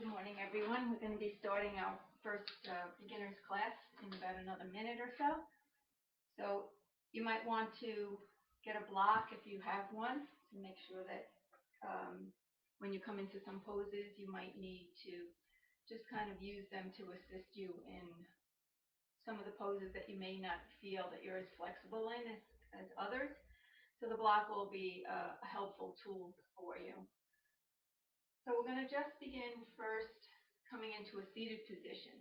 Good morning, everyone. We're going to be starting our first beginner's class in about another minute or so. So you might want to get a block if you have one to make sure that when you come into some poses, you might need to just kind of use them to assist you in some of the poses that you may not feel that you're as flexible in as others. So the block will be a helpful tool for you. So we're going to just begin first coming into a seated position.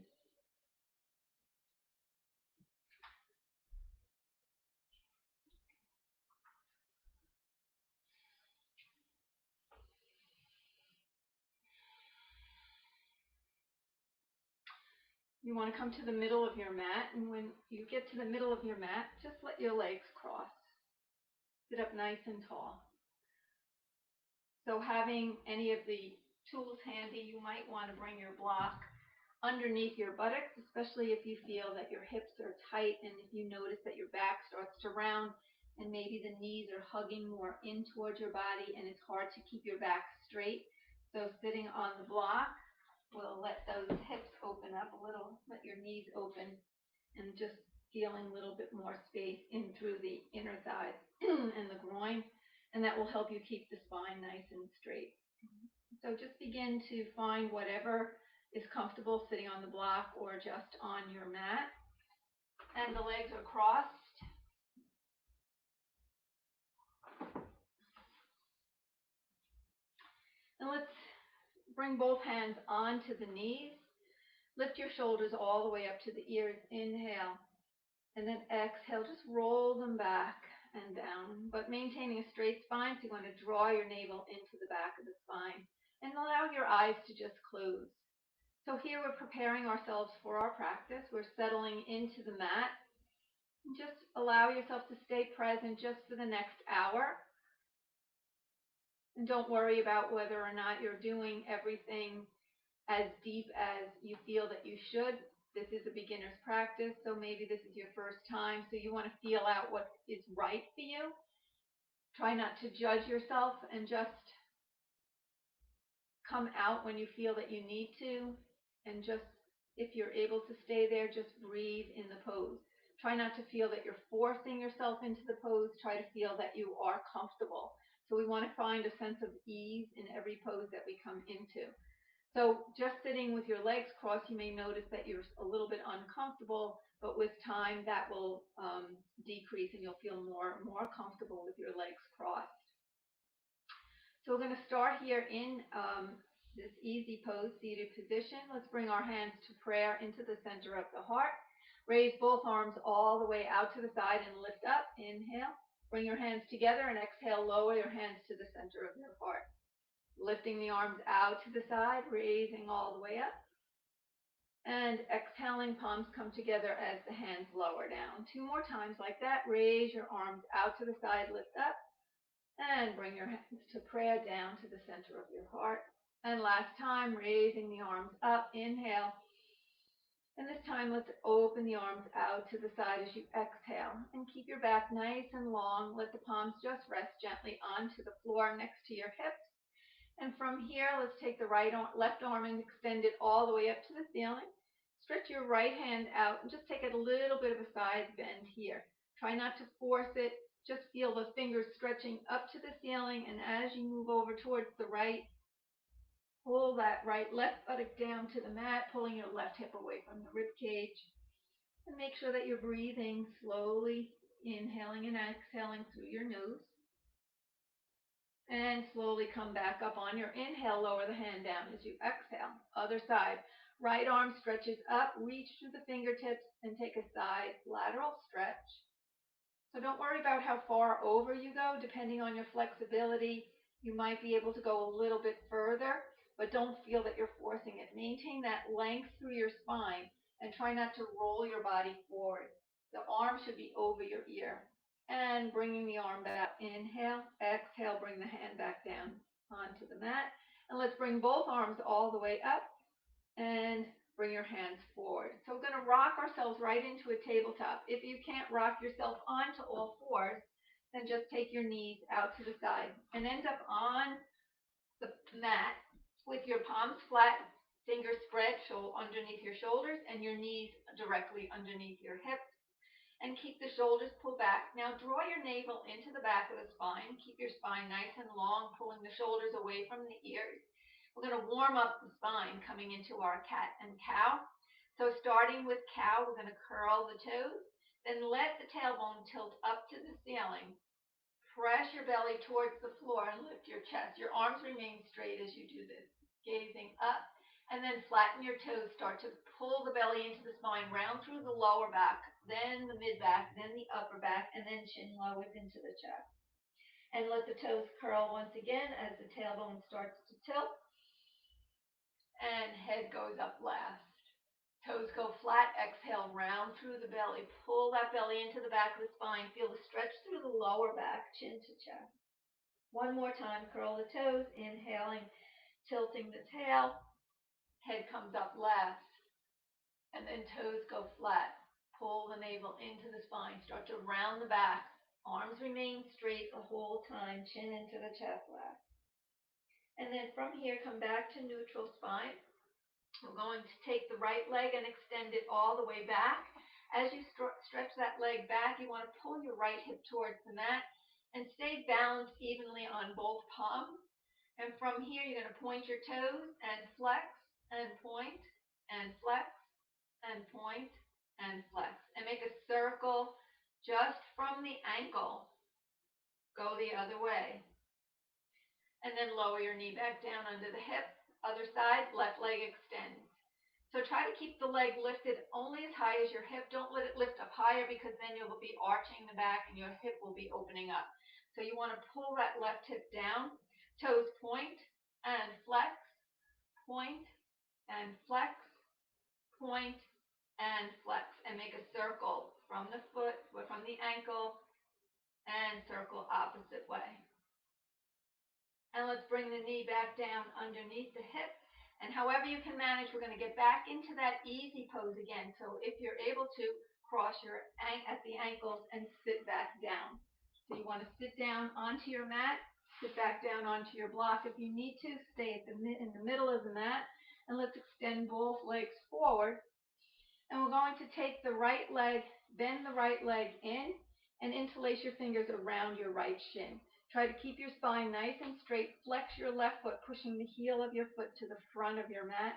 You want to come to the middle of your mat, and when you get to the middle of your mat, just let your legs cross. Sit up nice and tall. So having any of the tools handy, you might want to bring your block underneath your buttocks, especially if you feel that your hips are tight and if you notice that your back starts to round and maybe the knees are hugging more in towards your body and it's hard to keep your back straight. So sitting on the block will let those hips open up a little, let your knees open, and just feeling a little bit more space in through the inner thighs and the groin, and that will help you keep the spine nice and straight. So just begin to find whatever is comfortable sitting on the block or just on your mat. And the legs are crossed. And let's bring both hands onto the knees. Lift your shoulders all the way up to the ears. Inhale. And then exhale. Just roll them back and down, but maintaining a straight spine. So you're going to draw your navel into the back of the spine and allow your eyes to just close. So here we're preparing ourselves for our practice. We're settling into the mat. Just allow yourself to stay present just for the next hour. And don't worry about whether or not you're doing everything as deep as you feel that you should. This is a beginner's practice, so maybe this is your first time, so you want to feel out what is right for you. Try not to judge yourself and just come out when you feel that you need to, and just, if you're able to stay there, just breathe in the pose. Try not to feel that you're forcing yourself into the pose. Try to feel that you are comfortable. So we want to find a sense of ease in every pose that we come into. So just sitting with your legs crossed, you may notice that you're a little bit uncomfortable, but with time that will decrease and you'll feel more comfortable with your legs crossed. So we're going to start here in this easy pose, seated position. Let's bring our hands to prayer into the center of the heart. Raise both arms all the way out to the side and lift up. Inhale. Bring your hands together and exhale. Lower your hands to the center of your heart. Lifting the arms out to the side, raising all the way up. And exhaling, palms come together as the hands lower down. 2 more times like that. Raise your arms out to the side, lift up. And bring your hands to prayer down to the center of your heart. And last time, raising the arms up. Inhale. And this time, let's open the arms out to the side as you exhale. And keep your back nice and long. Let the palms just rest gently onto the floor next to your hips. And from here, let's take the left arm and extend it all the way up to the ceiling. Stretch your right hand out and just take a little bit of a side bend here. Try not to force it. Just feel the fingers stretching up to the ceiling, and as you move over towards the right, pull that left buttock down to the mat, pulling your left hip away from the rib cage. And make sure that you're breathing slowly, inhaling and exhaling through your nose. And slowly come back up on your inhale. Lower the hand down as you exhale. Other side. Right arm stretches up. Reach through the fingertips and take a side lateral stretch. So don't worry about how far over you go. Depending on your flexibility, you might be able to go a little bit further, but don't feel that you're forcing it. Maintain that length through your spine and try not to roll your body forward. The arm should be over your ear. And bringing the arm back. Inhale, exhale, bring the hand back down onto the mat. And let's bring both arms all the way up and bring your hands forward. So we're going to rock ourselves right into a tabletop. If you can't rock yourself onto all fours, then just take your knees out to the side and end up on the mat with your palms flat Fingers spread underneath your shoulders and your knees directly underneath your hips. And keep the shoulders pulled back. Now draw your navel into the back of the spine. Keep your spine nice and long, pulling the shoulders away from the ears. We're going to warm up the spine coming into our cat and cow. So starting with cow, we're going to curl the toes. Then let the tailbone tilt up to the ceiling. Press your belly towards the floor and lift your chest. Your arms remain straight as you do this. Gazing up. And then flatten your toes. Start to pull the belly into the spine, round through the lower back, then the mid back, then the upper back, and then chin lowers into the chest. And let the toes curl once again as the tailbone starts to tilt. And head goes up last. Toes go flat. Exhale, round through the belly. Pull that belly into the back of the spine. Feel the stretch through the lower back, chin to chest. One more time, curl the toes. Inhaling, tilting the tail. Head comes up last, and then toes go flat. Pull the navel into the spine. Start to round the back. Arms remain straight the whole time. Chin into the chest last. And then from here, come back to neutral spine. We're going to take the right leg and extend it all the way back. As you stretch that leg back, you want to pull your right hip towards the mat and stay balanced evenly on both palms. And from here, you're going to point your toes and flex. And point, and flex, and point, and flex. And make a circle just from the ankle. Go the other way. And then lower your knee back down under the hip. Other side, left leg extends. So try to keep the leg lifted only as high as your hip. Don't let it lift up higher because then you'll be arching the back and your hip will be opening up. So you want to pull that left hip down. Toes point, and flex, point, and flex, point, and flex, and make a circle from the foot, from the ankle, and circle opposite way. And let's bring the knee back down underneath the hip. And however you can manage, we're going to get back into that easy pose again. So if you're able to, cross your at the ankles and sit back down. So you want to sit down onto your mat, sit back down onto your block. If you need to, stay in the middle of the mat. And let's extend both legs forward. And we're going to take the right leg, bend the right leg in, and interlace your fingers around your right shin. Try to keep your spine nice and straight. Flex your left foot, pushing the heel of your foot to the front of your mat.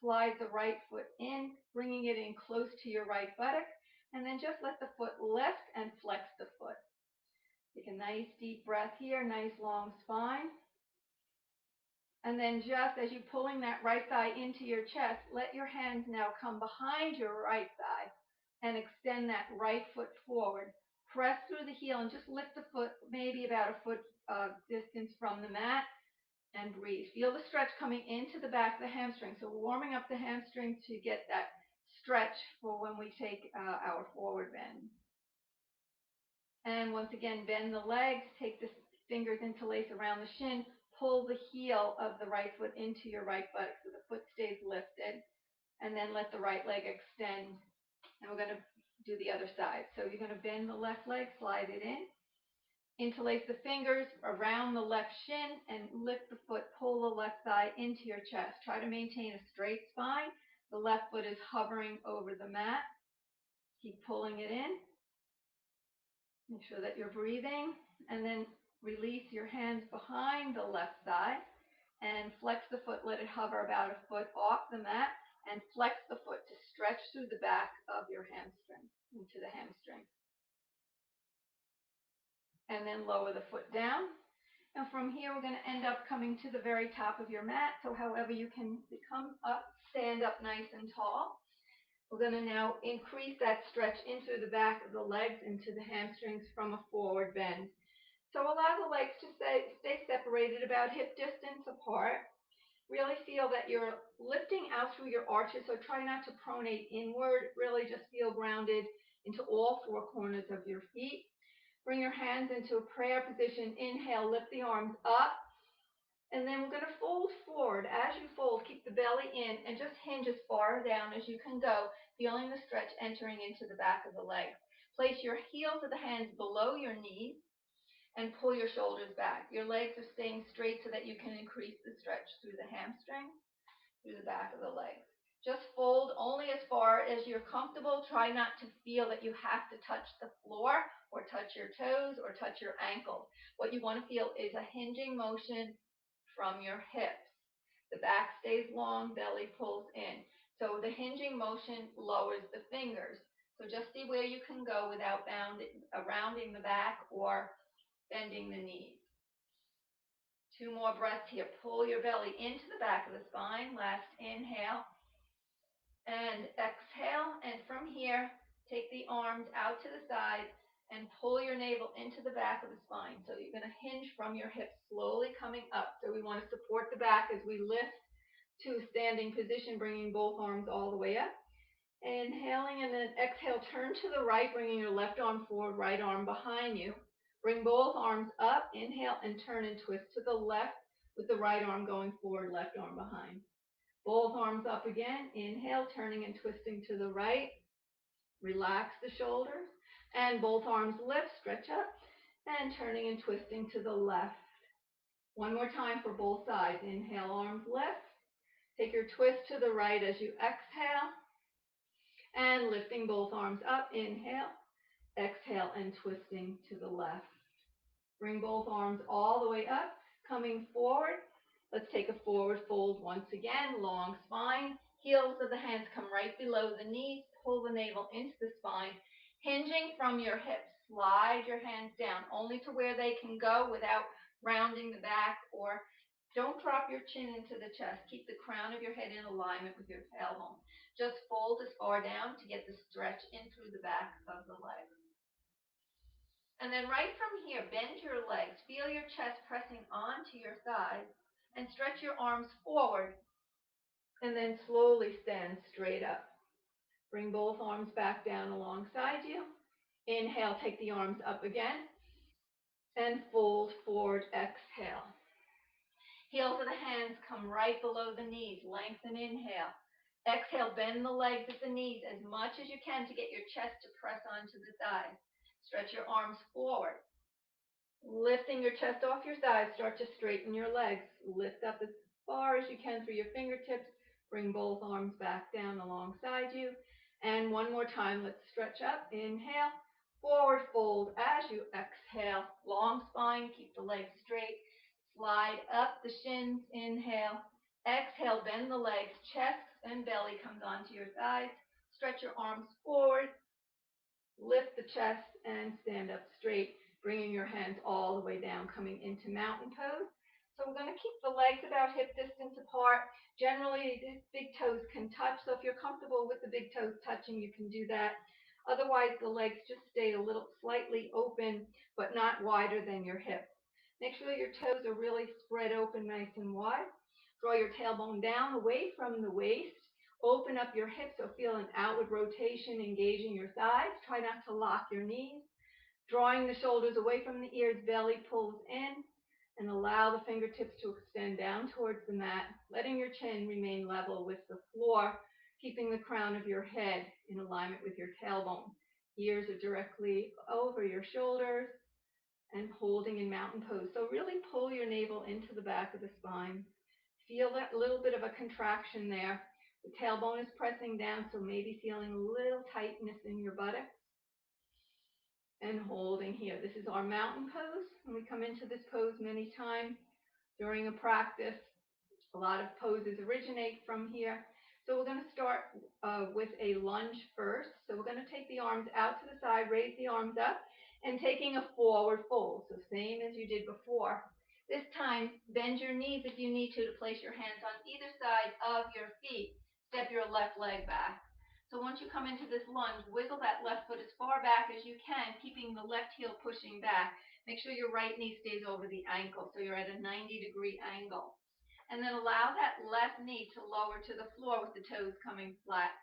Slide the right foot in, bringing it in close to your right buttock. And then just let the foot lift and flex the foot. Take a nice deep breath here, nice long spine. And then just as you're pulling that right thigh into your chest, let your hands now come behind your right thigh and extend that right foot forward. Press through the heel and just lift the foot maybe about a foot distance from the mat and breathe. Feel the stretch coming into the back of the hamstring. So we're warming up the hamstring to get that stretch for when we take our forward bend. And once again, bend the legs, take the fingers interlace around the shin. Pull the heel of the right foot into your right buttock so the foot stays lifted. And then let the right leg extend. And we're going to do the other side. So you're going to bend the left leg, slide it in. Interlace the fingers around the left shin and lift the foot. Pull the left thigh into your chest. Try to maintain a straight spine. The left foot is hovering over the mat. Keep pulling it in. Make sure that you're breathing. And then release your hands behind the left thigh and flex the foot. Let it hover about a foot off the mat and flex the foot to stretch through the back of your hamstring, into the hamstring. And then lower the foot down. And from here, we're going to end up coming to the very top of your mat. So however you can come up, stand up nice and tall. We're going to now increase that stretch into the back of the legs, into the hamstrings from a forward bend. So allow the legs to stay separated about hip distance apart. Really feel that you're lifting out through your arches, so try not to pronate inward. Really just feel grounded into all four corners of your feet. Bring your hands into a prayer position. Inhale, lift the arms up. And then we're going to fold forward. As you fold, keep the belly in and just hinge as far down as you can go, feeling the stretch entering into the back of the legs. Place your heels of the hands below your knees and pull your shoulders back. Your legs are staying straight so that you can increase the stretch through the hamstring, through the back of the legs. Just fold only as far as you're comfortable. Try not to feel that you have to touch the floor or touch your toes or touch your ankles. What you want to feel is a hinging motion from your hips. The back stays long, belly pulls in. So the hinging motion lowers the fingers. So just see where you can go without rounding the back or bending the knees. 2 more breaths here. Pull your belly into the back of the spine. Last inhale and exhale. And from here, take the arms out to the side and pull your navel into the back of the spine. So you're going to hinge from your hips, slowly coming up. So we want to support the back as we lift to a standing position, bringing both arms all the way up. Inhaling and then exhale, turn to the right, bringing your left arm forward, right arm behind you. Bring both arms up, inhale and turn and twist to the left with the right arm going forward, left arm behind. Both arms up again, inhale, turning and twisting to the right. Relax the shoulders and both arms lift, stretch up and turning and twisting to the left. One more time for both sides. Inhale, arms lift. Take your twist to the right as you exhale. And lifting both arms up, inhale, exhale, and twisting to the left. Bring both arms all the way up, coming forward. Let's take a forward fold once again, long spine. Heels of the hands come right below the knees. Pull the navel into the spine. Hinging from your hips, slide your hands down only to where they can go without rounding the back, or don't drop your chin into the chest. Keep the crown of your head in alignment with your tailbone. Just fold as far down to get the stretch in through the back of the leg. And then right from here, bend your legs. Feel your chest pressing onto your thighs and stretch your arms forward. And then slowly stand straight up. Bring both arms back down alongside you. Inhale, take the arms up again. And fold forward, exhale. Heels of the hands come right below the knees. Lengthen, inhale. Exhale, bend the legs at the knees as much as you can to get your chest to press onto the thighs. Stretch your arms forward. Lifting your chest off your thighs, start to straighten your legs. Lift up as far as you can through your fingertips. Bring both arms back down alongside you. And one more time, let's stretch up. Inhale, forward fold as you exhale. Long spine, keep the legs straight. Slide up the shins, inhale. Exhale, bend the legs, chest and belly comes onto your thighs. Stretch your arms forward. Lift the chest and stand up straight, bringing your hands all the way down, coming into mountain pose. So we're going to keep the legs about hip distance apart. Generally, the big toes can touch, so if you're comfortable with the big toes touching, you can do that. Otherwise, the legs just stay a little slightly open, but not wider than your hips. Make sure your toes are really spread open nice and wide. Draw your tailbone down away from the waist. Open up your hips, so feel an outward rotation, engaging your thighs. Try not to lock your knees. Drawing the shoulders away from the ears, belly pulls in, and allow the fingertips to extend down towards the mat, letting your chin remain level with the floor, keeping the crown of your head in alignment with your tailbone. Ears are directly over your shoulders and holding in mountain pose. So really pull your navel into the back of the spine. Feel that little bit of a contraction there. The tailbone is pressing down, so maybe feeling a little tightness in your buttocks. And holding here. This is our mountain pose. And we come into this pose many times during a practice. A lot of poses originate from here. So we're going to start with a lunge first. So we're going to take the arms out to the side, raise the arms up, and taking a forward fold. So same as you did before. This time, bend your knees if you need to place your hands on either side of your feet. Step your left leg back. So once you come into this lunge, wiggle that left foot as far back as you can, keeping the left heel pushing back. Make sure your right knee stays over the ankle, so you're at a 90-degree angle. And then allow that left knee to lower to the floor with the toes coming flat.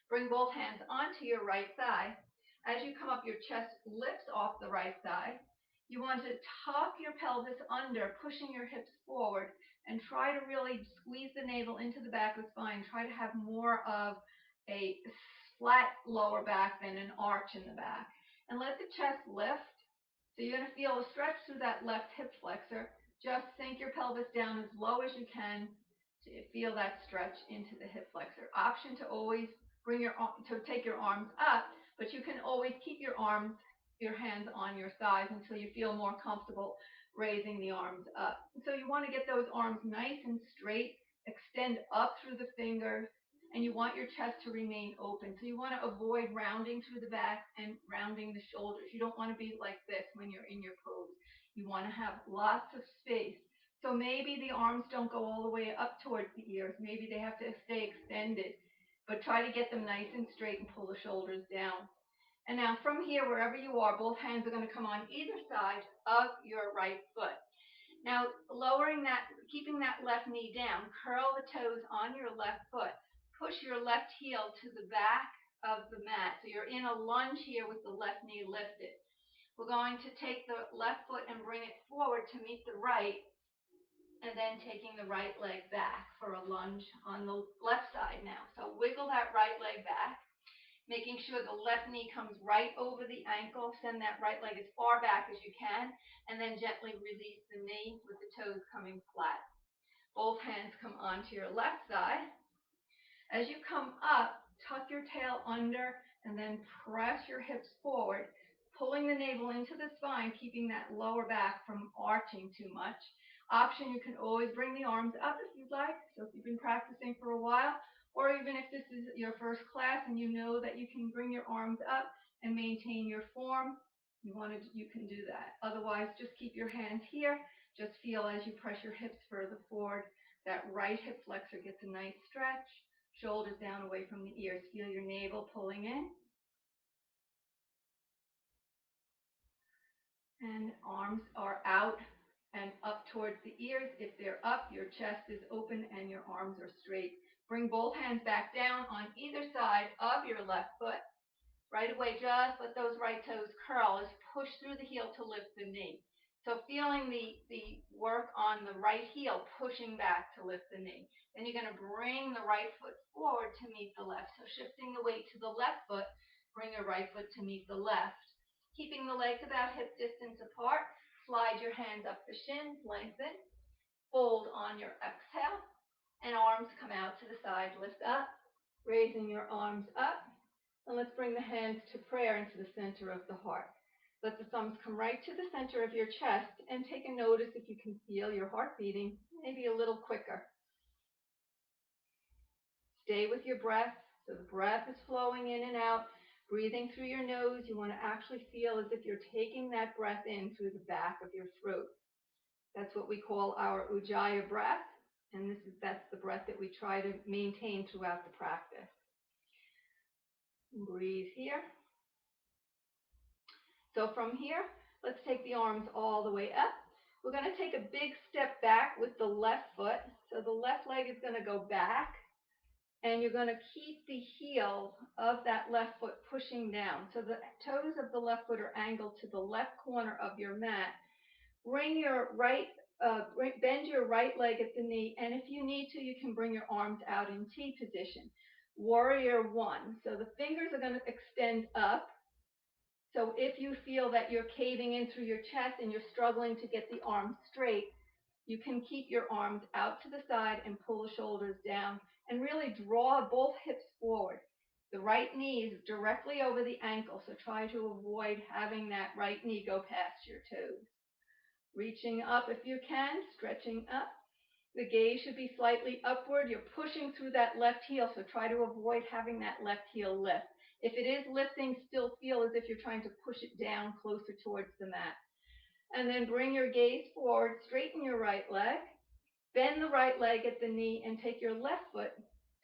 Bring both hands onto your right thigh. As you come up, your chest lifts off the right thigh. You want to tuck your pelvis under, pushing your hips forward, and try to really squeeze the navel into the back of the spine. Try to have more of a flat lower back than an arch in the back. And let the chest lift. So you're going to feel a stretch through that left hip flexor. Just sink your pelvis down as low as you can to feel that stretch into the hip flexor. Option to always take your arms up, but you can always keep your hands on your thighs until you feel more comfortable raising the arms up. So you want to get those arms nice and straight, extend up through the fingers, and you want your chest to remain open. So you want to avoid rounding through the back and rounding the shoulders. You don't want to be like this when you're in your pose. You want to have lots of space. So maybe the arms don't go all the way up towards the ears. Maybe they have to stay extended, but try to get them nice and straight and pull the shoulders down. And now from here, wherever you are, both hands are going to come on either side of your right foot. Now, keeping that left knee down, curl the toes on your left foot. Push your left heel to the back of the mat. So you're in a lunge here with the left knee lifted. We're going to take the left foot and bring it forward to meet the right, and then taking the right leg back for a lunge on the left side now. So wiggle that right leg back, making sure the left knee comes right over the ankle. Send that right leg as far back as you can, and then gently release the knee with the toes coming flat. Both hands come onto your left side. As you come up, tuck your tail under and then press your hips forward, pulling the navel into the spine, keeping that lower back from arching too much. Option, you can always bring the arms up if you'd like. So if you've been practicing for a while, or even if this is your first class and you know that you can bring your arms up and maintain your form, you can do that. Otherwise, just keep your hands here. Just feel as you press your hips further forward, that right hip flexor gets a nice stretch. Shoulders down away from the ears. Feel your navel pulling in. And arms are out and up towards the ears. If they're up, your chest is open and your arms are straight. Bring both hands back down on either side of your left foot. Right away, just let those right toes curl as you push through the heel to lift the knee. So feeling the work on the right heel, pushing back to lift the knee. Then you're going to bring the right foot forward to meet the left. So shifting the weight to the left foot, bring your right foot to meet the left. Keeping the legs about hip distance apart, slide your hands up the shins, lengthen, fold on your exhale, and arms come out to the side, lift up, raising your arms up. And let's bring the hands to prayer into the center of the heart. Let the thumbs come right to the center of your chest and take a notice if you can feel your heart beating, maybe a little quicker. Stay with your breath. So the breath is flowing in and out, breathing through your nose. You want to actually feel as if you're taking that breath in through the back of your throat. That's what we call our Ujjayi breath, and that's the breath that we try to maintain throughout the practice. Breathe here. So from here, let's take the arms all the way up. We're going to take a big step back with the left foot. So the left leg is going to go back, and you're going to keep the heel of that left foot pushing down. So the toes of the left foot are angled to the left corner of your mat. Bend your right leg at the knee, and if you need to, you can bring your arms out in T position. Warrior one. So the fingers are going to extend up. So if you feel that you're caving in through your chest and you're struggling to get the arms straight, you can keep your arms out to the side and pull the shoulders down and really draw both hips forward. The right knee is directly over the ankle, so try to avoid having that right knee go past your toes. Reaching up if you can, stretching up. The gaze should be slightly upward. You're pushing through that left heel, so try to avoid having that left heel lift. If it is lifting, still feel as if you're trying to push it down closer towards the mat. And then bring your gaze forward, straighten your right leg, bend the right leg at the knee, and take your left foot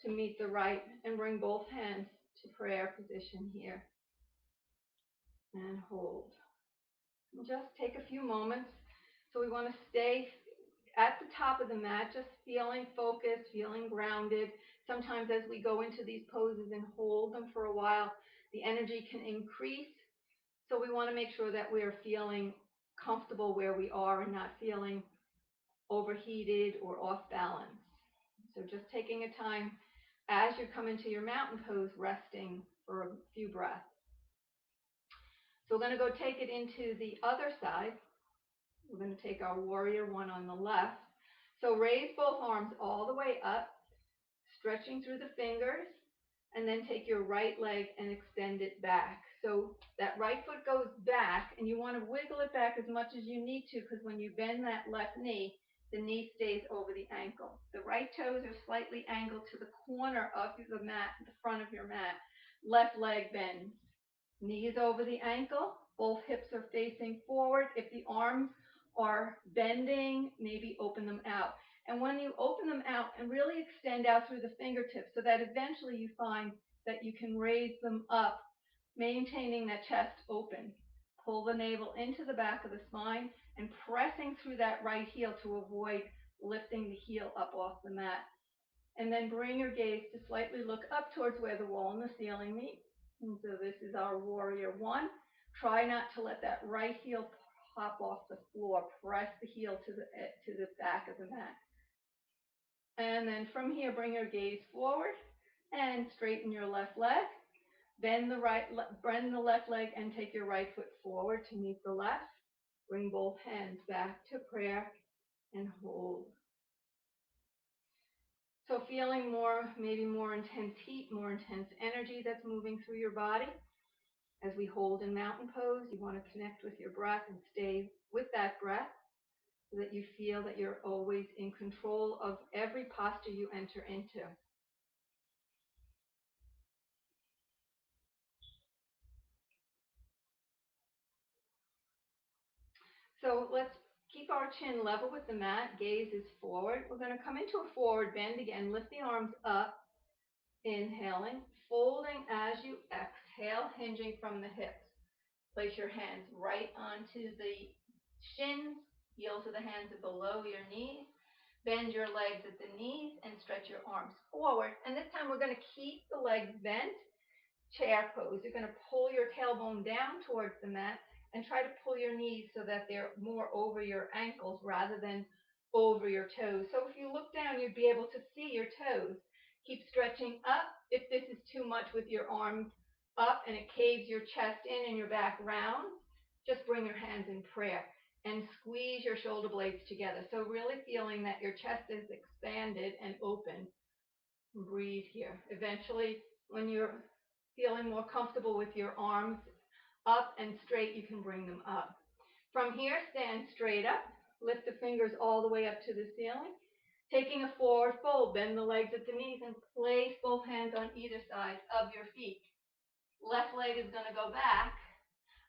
to meet the right, and bring both hands to prayer position here. And hold. And just take a few moments. So we want to stay at the top of the mat, just feeling focused, feeling grounded. Sometimes as we go into these poses and hold them for a while, the energy can increase. So we want to make sure that we're feeling comfortable where we are and not feeling overheated or off balance. So just taking a time as you come into your mountain pose, resting for a few breaths. So we're going to go take it into the other side. We're going to take our warrior one on the left. So raise both arms all the way up, stretching through the fingers, and then take your right leg and extend it back. So that right foot goes back, and you want to wiggle it back as much as you need to, because when you bend that left knee, the knee stays over the ankle. The right toes are slightly angled to the corner of the mat, the front of your mat. Left leg bends. Knees over the ankle, both hips are facing forward. If the arms are bending, maybe open them out. And when you open them out and really extend out through the fingertips so that eventually you find that you can raise them up, maintaining that chest open. Pull the navel into the back of the spine and pressing through that right heel to avoid lifting the heel up off the mat. And then bring your gaze to slightly look up towards where the wall and the ceiling meet. And so this is our warrior one. Try not to let that right heel pop off the floor. Press the heel to the back of the mat. And then from here, bring your gaze forward and straighten your left leg. Bend the left leg and take your right foot forward to meet the left. Bring both hands back to prayer and hold. So feeling maybe more intense heat, more intense energy that's moving through your body. As we hold in mountain pose, you want to connect with your breath and stay with that breath so that you feel that you're always in control of every posture you enter into. So let's keep our chin level with the mat. Gaze is forward. We're going to come into a forward bend again. Lift the arms up. Inhaling, folding as you exhale, hinging from the hips. Place your hands right onto the shins. Heels of the hands are below your knees. Bend your legs at the knees and stretch your arms forward. And this time we're going to keep the legs bent. Chair pose. You're going to pull your tailbone down towards the mat and try to pull your knees so that they're more over your ankles rather than over your toes. So if you look down, you'd be able to see your toes. Keep stretching up. If this is too much with your arms up and it caves your chest in and your back round, just bring your hands in prayer and squeeze your shoulder blades together. So really feeling that your chest is expanded and open. Breathe here. Eventually, when you're feeling more comfortable with your arms up and straight, you can bring them up. From here, stand straight up. Lift the fingers all the way up to the ceiling. Taking a forward fold, bend the legs at the knees and place both hands on either side of your feet. Left leg is going to go back.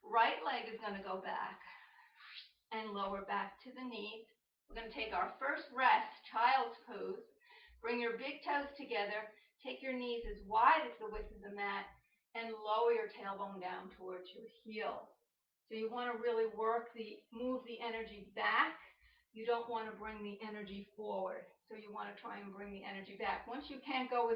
Right leg is going to go back and lower back to the knees. We're going to take our first rest, child's pose. Bring your big toes together. Take your knees as wide as the width of the mat and lower your tailbone down towards your heels. So you want to really move the energy back. You don't want to bring the energy forward. So you want to try and bring the energy back. Once you can't go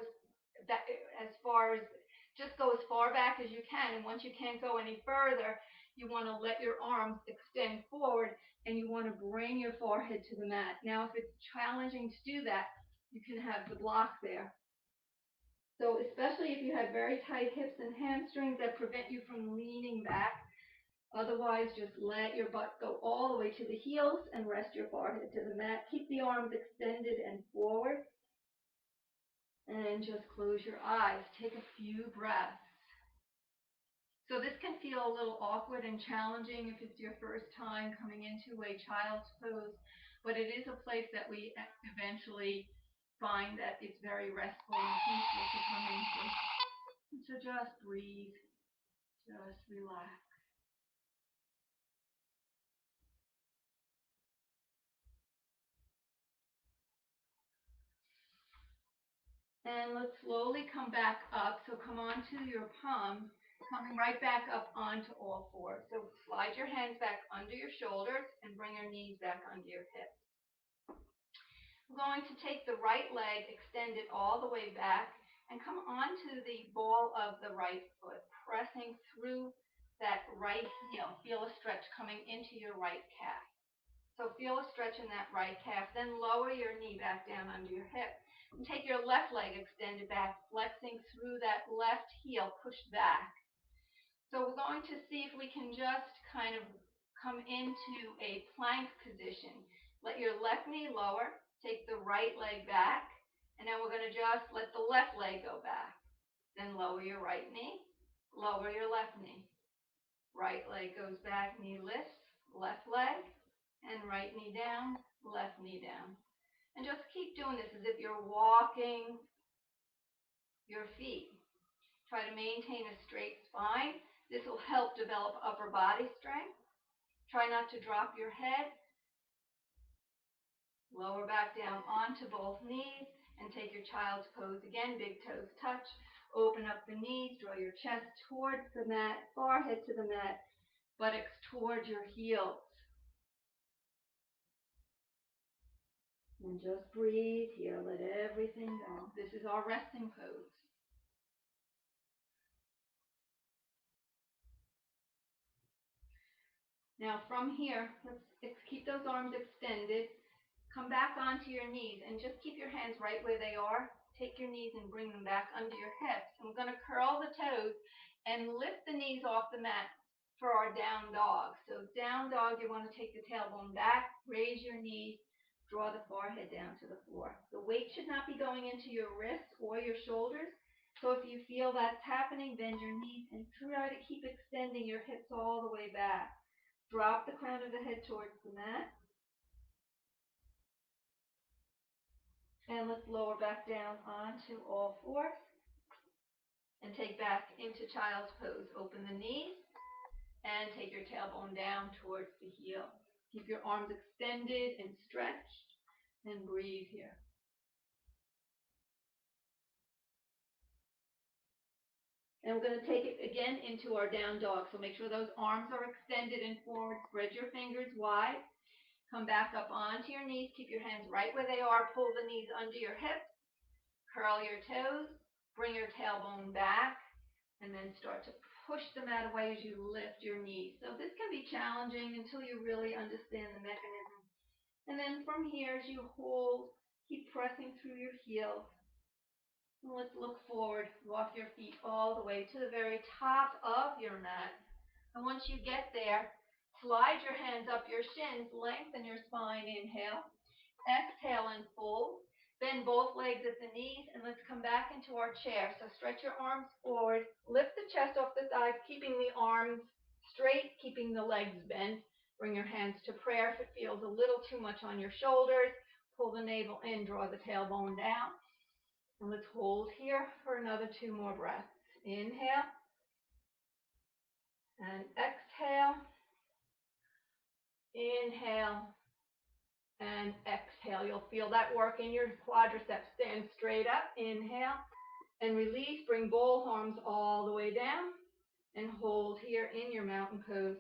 just go as far back as you can. And once you can't go any further, you want to let your arms extend forward and you want to bring your forehead to the mat. Now, if it's challenging to do that, you can have the block there. So especially if you have very tight hips and hamstrings that prevent you from leaning back. Otherwise, just let your butt go all the way to the heels and rest your forehead to the mat. Keep the arms extended and forward. And just close your eyes. Take a few breaths. So this can feel a little awkward and challenging if it's your first time coming into a child's pose, but it is a place that we eventually find that it's very restful and peaceful to come into. So just breathe, just relax. And let's slowly come back up. So come onto your palms, coming right back up onto all fours. So slide your hands back under your shoulders and bring your knees back under your hips. We're going to take the right leg, extend it all the way back, and come onto the ball of the right foot, pressing through that right heel. Feel a stretch coming into your right calf. So feel a stretch in that right calf. Then lower your knee back down under your hip. And take your left leg extended back, flexing through that left heel, pushed back. So we're going to see if we can just kind of come into a plank position. Let your left knee lower. Take the right leg back, and then we're going to just let the left leg go back. Then lower your right knee, lower your left knee. Right leg goes back, knee lifts, left leg, and right knee down, left knee down. And just keep doing this as if you're walking your feet. Try to maintain a straight spine. This will help develop upper body strength. Try not to drop your head. Lower back down onto both knees and take your child's pose again. Big toes touch. Open up the knees. Draw your chest towards the mat, forehead to the mat, buttocks towards your heels. And just breathe here. Let everything go. This is our resting pose. Now from here, let's keep those arms extended. Come back onto your knees and just keep your hands right where they are. Take your knees and bring them back under your hips. And we're going to curl the toes and lift the knees off the mat for our down dog. So down dog, you want to take the tailbone back, raise your knees, draw the forehead down to the floor. The weight should not be going into your wrists or your shoulders. So if you feel that's happening, bend your knees and try to keep extending your hips all the way back. Drop the crown of the head towards the mat. And let's lower back down onto all fours. And take back into child's pose. Open the knees and take your tailbone down towards the heel. Keep your arms extended and stretched and breathe here. And we're going to take it again into our down dog. So make sure those arms are extended and forward. Spread your fingers wide. Come back up onto your knees. Keep your hands right where they are. Pull the knees under your hips. Curl your toes. Bring your tailbone back. And then start to push the mat away as you lift your knees. So this can be challenging until you really understand the mechanism. And then from here, as you hold, keep pressing through your heels. And let's look forward. Walk your feet all the way to the very top of your mat. And once you get there, slide your hands up your shins, lengthen your spine, inhale. Exhale and fold. Bend both legs at the knees, and let's come back into our chair. So stretch your arms forward, lift the chest off the thighs, keeping the arms straight, keeping the legs bent. Bring your hands to prayer if it feels a little too much on your shoulders. Pull the navel in, draw the tailbone down. And let's hold here for another 2 more breaths. Inhale and exhale. Inhale and exhale. You'll feel that work in your quadriceps. Stand straight up. Inhale and release. Bring both arms all the way down and hold here in your mountain pose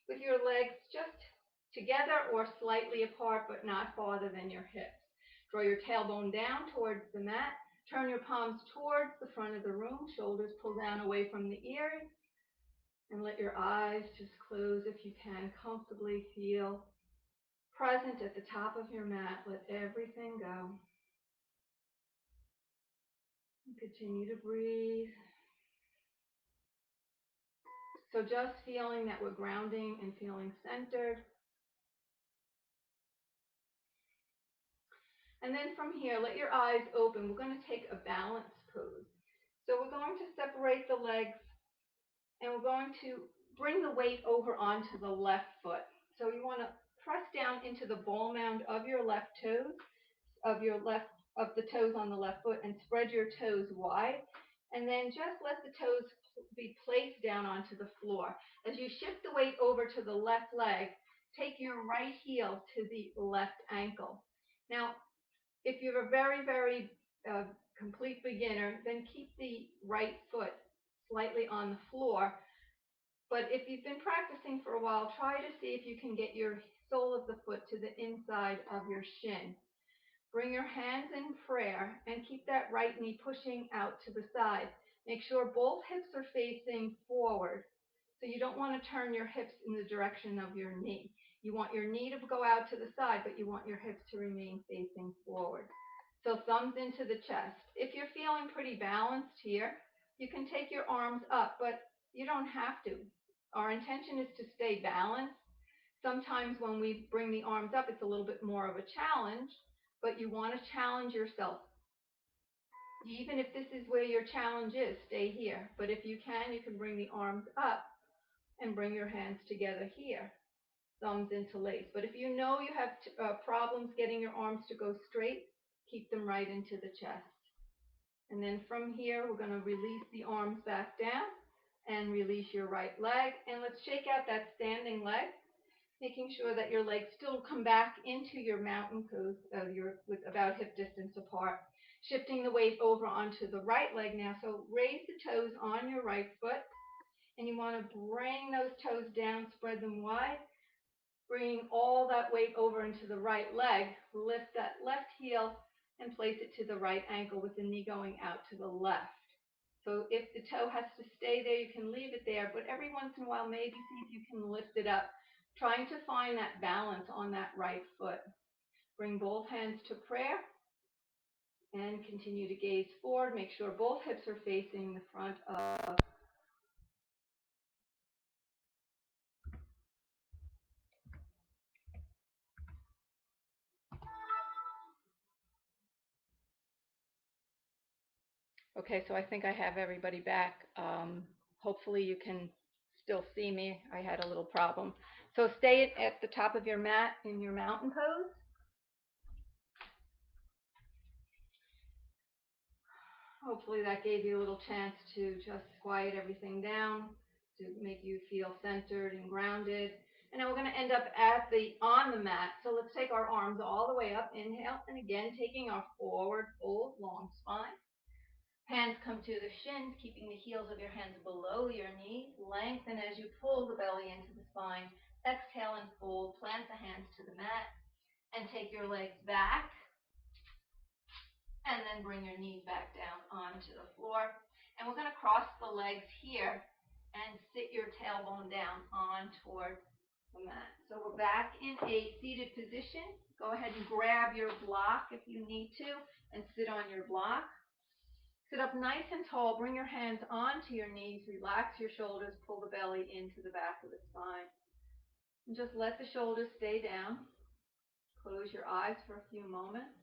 with your legs just together or slightly apart, but not farther than your hips. Draw your tailbone down towards the mat. Turn your palms towards the front of the room. Shoulders pull down away from the ears. And let your eyes just close if you can. Comfortably feel present at the top of your mat. Let everything go. And continue to breathe. So just feeling that we're grounding and feeling centered. And then from here, let your eyes open. We're going to take a balance pose. So we're going to separate the legs and we're going to bring the weight over onto the left foot. So you want to press down into the ball mound of your left toes, of the toes on the left foot, and spread your toes wide. And then just let the toes be placed down onto the floor. As you shift the weight over to the left leg, take your right heel to the left ankle. Now, if you're a very, very complete beginner, then keep the right foot slightly on the floor. But if you've been practicing for a while, try to see if you can get your sole of the foot to the inside of your shin. Bring your hands in prayer and keep that right knee pushing out to the side. Make sure both hips are facing forward. So you don't want to turn your hips in the direction of your knee. You want your knee to go out to the side, but you want your hips to remain facing forward. So thumbs into the chest. If you're feeling pretty balanced here, you can take your arms up, but you don't have to. Our intention is to stay balanced. Sometimes when we bring the arms up, it's a little bit more of a challenge, but you want to challenge yourself. Even if this is where your challenge is, stay here. But if you can bring the arms up and bring your hands together here, thumbs interlace. But if you know you have problems getting your arms to go straight, keep them right into the chest. And then from here, we're going to release the arms back down and release your right leg. And let's shake out that standing leg, making sure that your legs still come back into your mountain pose, with about hip distance apart. Shifting the weight over onto the right leg now. So raise the toes on your right foot, and you want to bring those toes down, spread them wide. Bringing all that weight over into the right leg, lift that left heel and place it to the right ankle with the knee going out to the left. So if the toe has to stay there, you can leave it there, but every once in a while, maybe see if you can lift it up, trying to find that balance on that right foot. Bring both hands to prayer and continue to gaze forward. Make sure both hips are facing the front of Okay, so I think I have everybody back. Hopefully you can still see me. I had a little problem. So stay at the top of your mat in your mountain pose. Hopefully that gave you a little chance to just quiet everything down, to make you feel centered and grounded. And now we're going to end up on the mat. So let's take our arms all the way up. Inhale, and again taking our forward fold, long spine. Hands come to the shins, keeping the heels of your hands below your knees. Lengthen as you pull the belly into the spine. Exhale and fold. Plant the hands to the mat and take your legs back. And then bring your knees back down onto the floor. And we're going to cross the legs here and sit your tailbone down on towards the mat. So we're back in a seated position. Go ahead and grab your block if you need to and sit on your block. Sit up nice and tall. Bring your hands onto your knees. Relax your shoulders. Pull the belly into the back of the spine. And just let the shoulders stay down. Close your eyes for a few moments.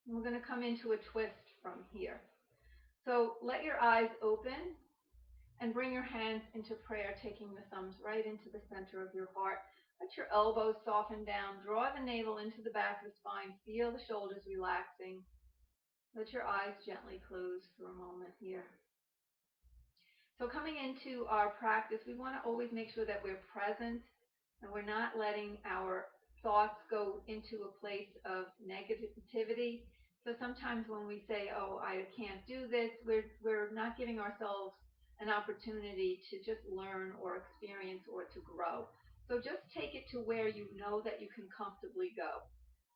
And we're going to come into a twist from here. So let your eyes open and bring your hands into prayer, taking the thumbs right into the center of your heart. Let your elbows soften down. Draw the navel into the back of the spine. Feel the shoulders relaxing. Let your eyes gently close for a moment here. So coming into our practice, we want to always make sure that we're present and we're not letting our thoughts go into a place of negativity. So sometimes when we say, oh, I can't do this, we're not giving ourselves an opportunity to just learn or experience or to grow. So just take it to where you know that you can comfortably go.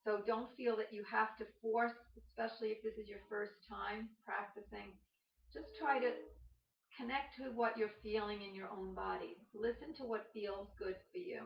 So don't feel that you have to force, especially if this is your first time practicing. Just try to connect to what you're feeling in your own body. Listen to what feels good for you.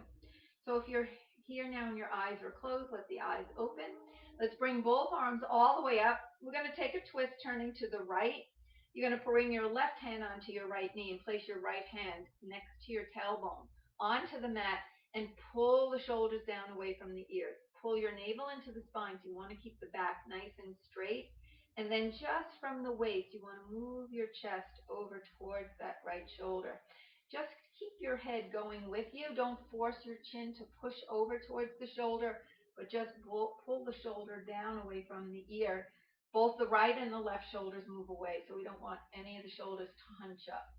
So if you're here now and your eyes are closed, let the eyes open. Let's bring both arms all the way up. We're going to take a twist turning to the right. You're going to bring your left hand onto your right knee and place your right hand next to your tailbone onto the mat and pull the shoulders down away from the ears. Pull your navel into the spine. So you want to keep the back nice and straight. And then just from the waist, you want to move your chest over towards that right shoulder. Just keep your head going with you. Don't force your chin to push over towards the shoulder, but just pull the shoulder down away from the ear. Both the right and the left shoulders move away, so we don't want any of the shoulders to hunch up.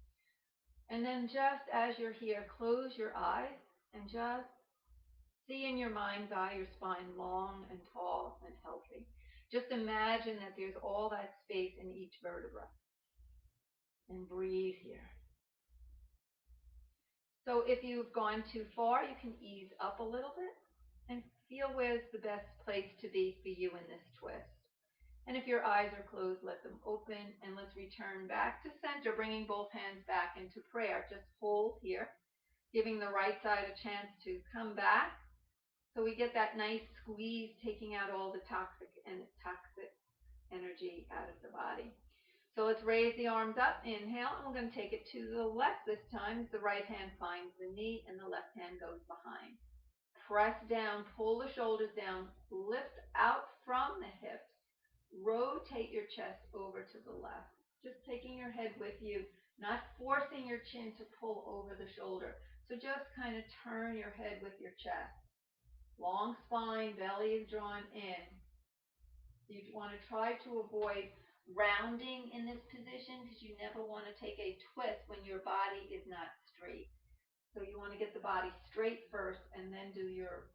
And then just as you're here, close your eyes and just see in your mind's eye your spine long and tall and healthy. Just imagine that there's all that space in each vertebra. And breathe here. So if you've gone too far, you can ease up a little bit and feel where's the best place to be for you in this twist. And if your eyes are closed, let them open, and let's return back to center, bringing both hands back into prayer. Just hold here, giving the right side a chance to come back. So we get that nice squeeze, taking out all the toxic energy out of the body. So let's raise the arms up, inhale, and we're going to take it to the left this time. The right hand finds the knee and the left hand goes behind. press down, pull the shoulders down, lift out from the hips, rotate your chest over to the left. Just taking your head with you, not forcing your chin to pull over the shoulder. So just kind of turn your head with your chest. Long spine, belly is drawn in. You want to try to avoid rounding in this position because you never want to take a twist when your body is not straight. So you want to get the body straight first and then do your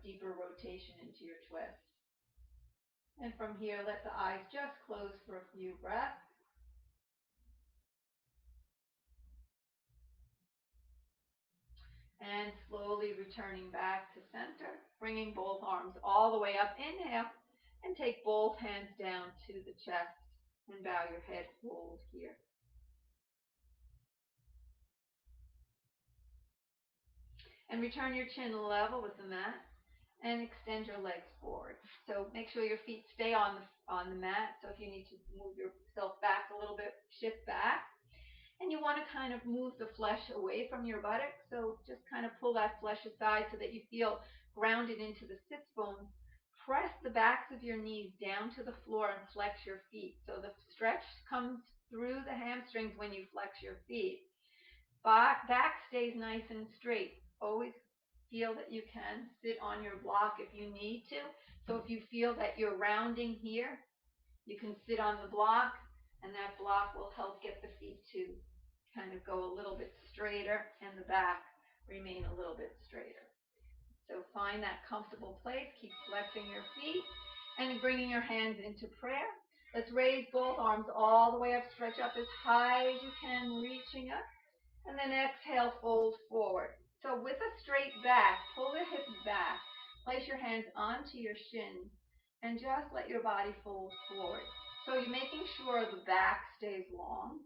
deeper rotation into your twist. And from here, let the eyes just close for a few breaths. And slowly returning back to center, bringing both arms all the way up. Inhale, and take both hands down to the chest and bow your head, hold here. And return your chin level with the mat and extend your legs forward. So make sure your feet stay on the mat. So if you need to move yourself back a little bit, shift back. And you want to kind of move the flesh away from your buttocks. So just kind of pull that flesh aside so that you feel grounded into the sits bones. Press the backs of your knees down to the floor and flex your feet. So the stretch comes through the hamstrings when you flex your feet. Back stays nice and straight. Always feel that you can sit on your block if you need to. So if you feel that you're rounding here, you can sit on the block, and that block will help get the feet to kind of go a little bit straighter and the back remain a little bit straighter. So find that comfortable place. Keep flexing your feet and bringing your hands into prayer. Let's raise both arms all the way up. Stretch up as high as you can, reaching up. And then exhale, fold forward. So with a straight back, pull the hips back. Place your hands onto your shins and just let your body fold forward. So you're making sure the back stays long.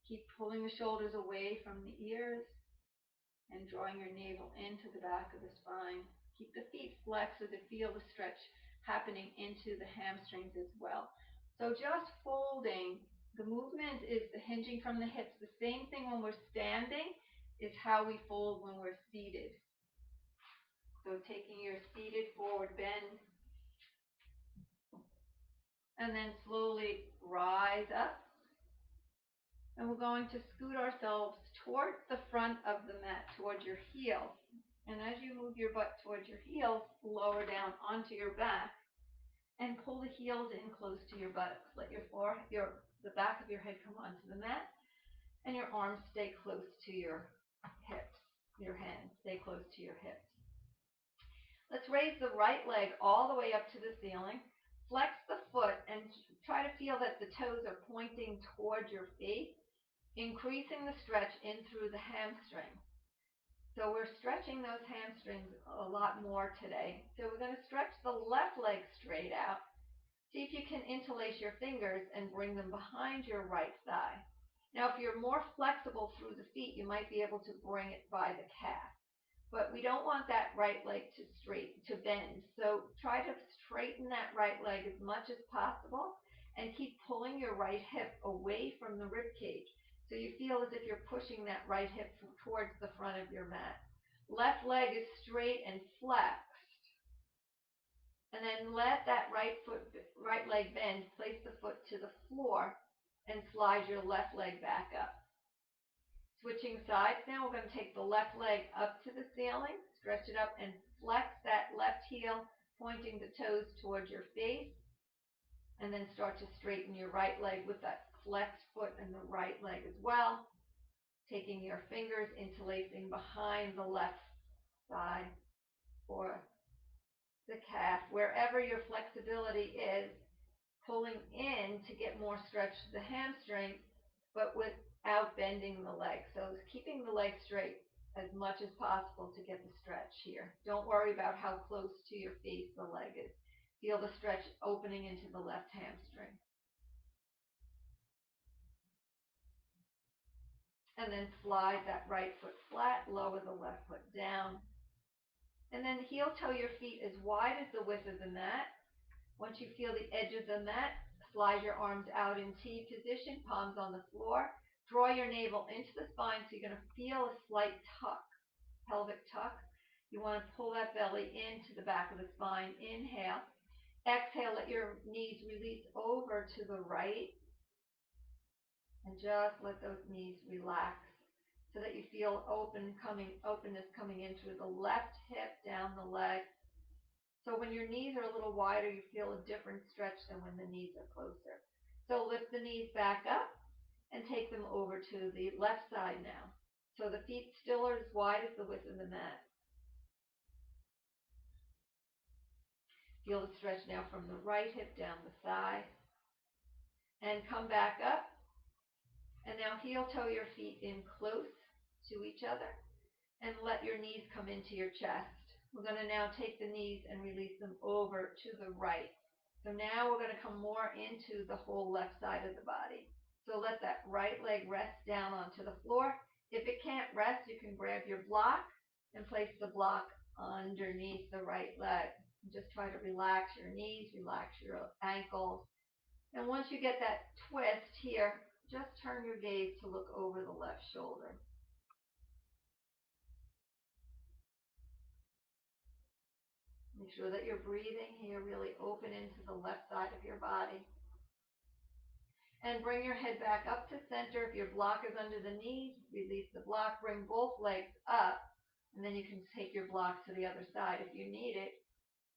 Keep pulling the shoulders away from the ears and drawing your navel into the back of the spine. Keep the feet flexed so they feel the stretch happening into the hamstrings as well. So just folding. The movement is the hinging from the hips. The same thing when we're standing is how we fold when we're seated. So taking your seated forward bend. And then slowly rise up. And we're going to scoot ourselves towards the front of the mat, towards your heels. And as you move your butt towards your heels, lower down onto your back and pull the heels in close to your buttocks. Let the back of your head come onto the mat and your arms stay close to your hips. Your hands stay close to your hips. Let's raise the right leg all the way up to the ceiling. Flex the foot and try to feel that the toes are pointing toward your face, increasing the stretch in through the hamstring. So we're stretching those hamstrings a lot more today. So we're going to stretch the left leg straight out. See if you can interlace your fingers and bring them behind your right thigh. Now, if you're more flexible through the feet, you might be able to bring it by the calf. But we don't want that right leg to bend. So try to straighten that right leg as much as possible and keep pulling your right hip away from the rib cage. So you feel as if you're pushing that right hip towards the front of your mat. Left leg is straight and flexed. And then let that right leg bend. Place the foot to the floor and slide your left leg back up. Switching sides now, we're going to take the left leg up to the ceiling, stretch it up and flex that left heel, pointing the toes towards your face. And then start to straighten your right leg with that flexed foot and the right leg as well. Taking your fingers, interlacing behind the left thigh or the calf, wherever your flexibility is, pulling in to get more stretch to the hamstring, but without bending the leg. So keeping the leg straight as much as possible to get the stretch here. Don't worry about how close to your face the leg is. Feel the stretch opening into the left hamstring. And then slide that right foot flat, lower the left foot down. And then heel toe your feet as wide as the width of the mat. Once you feel the edge of the mat, slide your arms out in T position, palms on the floor. Draw your navel into the spine so you're going to feel a slight tuck, pelvic tuck. You want to pull that belly into the back of the spine. Inhale. Exhale, let your knees release over to the right, and just let those knees relax so that you feel openness coming in through the left hip, down the leg. So when your knees are a little wider, you feel a different stretch than when the knees are closer. So lift the knees back up and take them over to the left side now. So the feet still are as wide as the width of the mat. Feel the stretch now from the right hip down the thigh. And come back up. And now heel toe your feet in close to each other. And let your knees come into your chest. We're going to now take the knees and release them over to the right. So now we're going to come more into the whole left side of the body. So let that right leg rest down onto the floor. If it can't rest, you can grab your block and place the block underneath the right leg. Just try to relax your knees, relax your ankles. And once you get that twist here, just turn your gaze to look over the left shoulder. Make sure that you're breathing here, really open into the left side of your body. And bring your head back up to center. If your block is under the knees, release the block. Bring both legs up. And then you can take your block to the other side if you need it.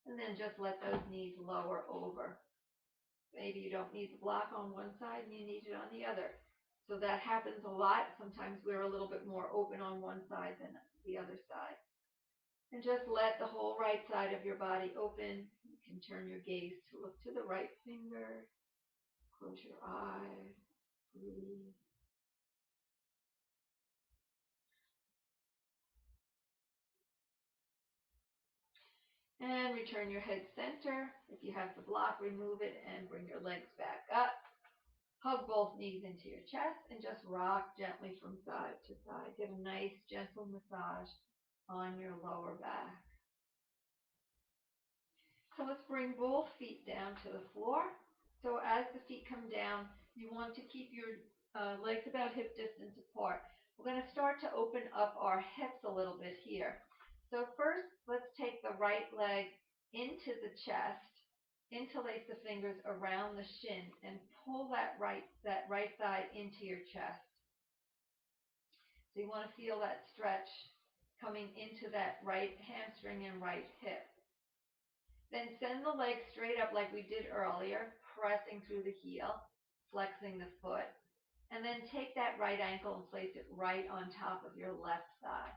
And then just let those knees lower over. Maybe you don't need the block on one side and you need it on the other. So that happens a lot. Sometimes we're a little bit more open on one side than the other side. And just let the whole right side of your body open. You can turn your gaze to look to the right finger. Close your eyes. Breathe. And return your head center. If you have the block, remove it and bring your legs back up. Hug both knees into your chest and just rock gently from side to side. Get a nice gentle massage on your lower back. So let's bring both feet down to the floor. So as the feet come down, you want to keep your legs about hip distance apart. We're going to start to open up our hips a little bit here. So first, let's take the right leg into the chest, interlace the fingers around the shin, and pull that right thigh into your chest. So you want to feel that stretch coming into that right hamstring and right hip. Then send the leg straight up like we did earlier, pressing through the heel, flexing the foot. And then take that right ankle and place it right on top of your left thigh.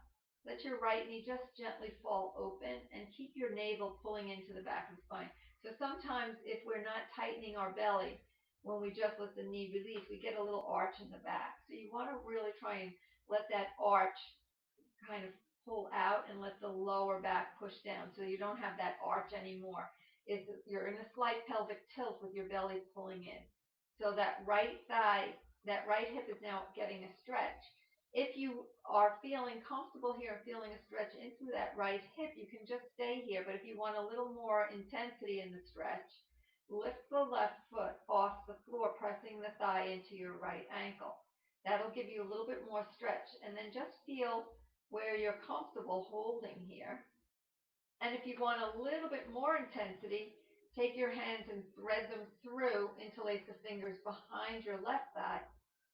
Let your right knee just gently fall open and keep your navel pulling into the back of the spine. So sometimes if we're not tightening our belly, when we just let the knee release, we get a little arch in the back. So you want to really try and let that arch kind of pull out and let the lower back push down so you don't have that arch anymore. You're in a slight pelvic tilt with your belly pulling in. So that right thigh, that right hip is now getting a stretch. If you are feeling comfortable here and feeling a stretch into that right hip, you can just stay here. But if you want a little more intensity in the stretch, lift the left foot off the floor, pressing the thigh into your right ankle. That'll give you a little bit more stretch. And then just feel where you're comfortable holding here. And if you want a little bit more intensity, take your hands and thread them through, interlace the fingers behind your left thigh,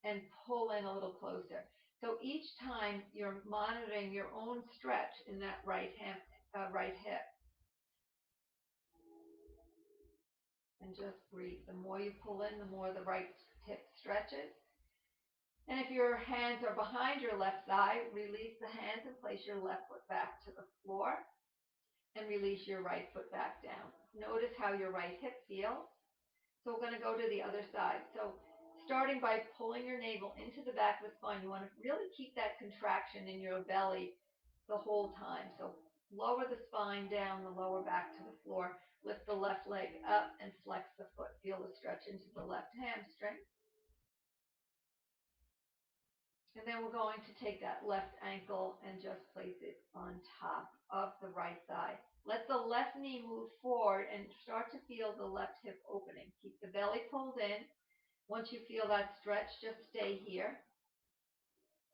and pull in a little closer. So each time you're monitoring your own stretch in that right hip. And just breathe. The more you pull in, the more the right hip stretches. And if your hands are behind your left thigh, release the hands and place your left foot back to the floor and release your right foot back down. Notice how your right hip feels. So we're going to go to the other side. So starting by pulling your navel into the back of the spine, you want to really keep that contraction in your belly the whole time. So lower the spine down, the lower back to the floor. Lift the left leg up and flex the foot. Feel the stretch into the left hamstring. And then we're going to take that left ankle and just place it on top of the right thigh. Let the left knee move forward and start to feel the left hip opening. Keep the belly pulled in. Once you feel that stretch, just stay here.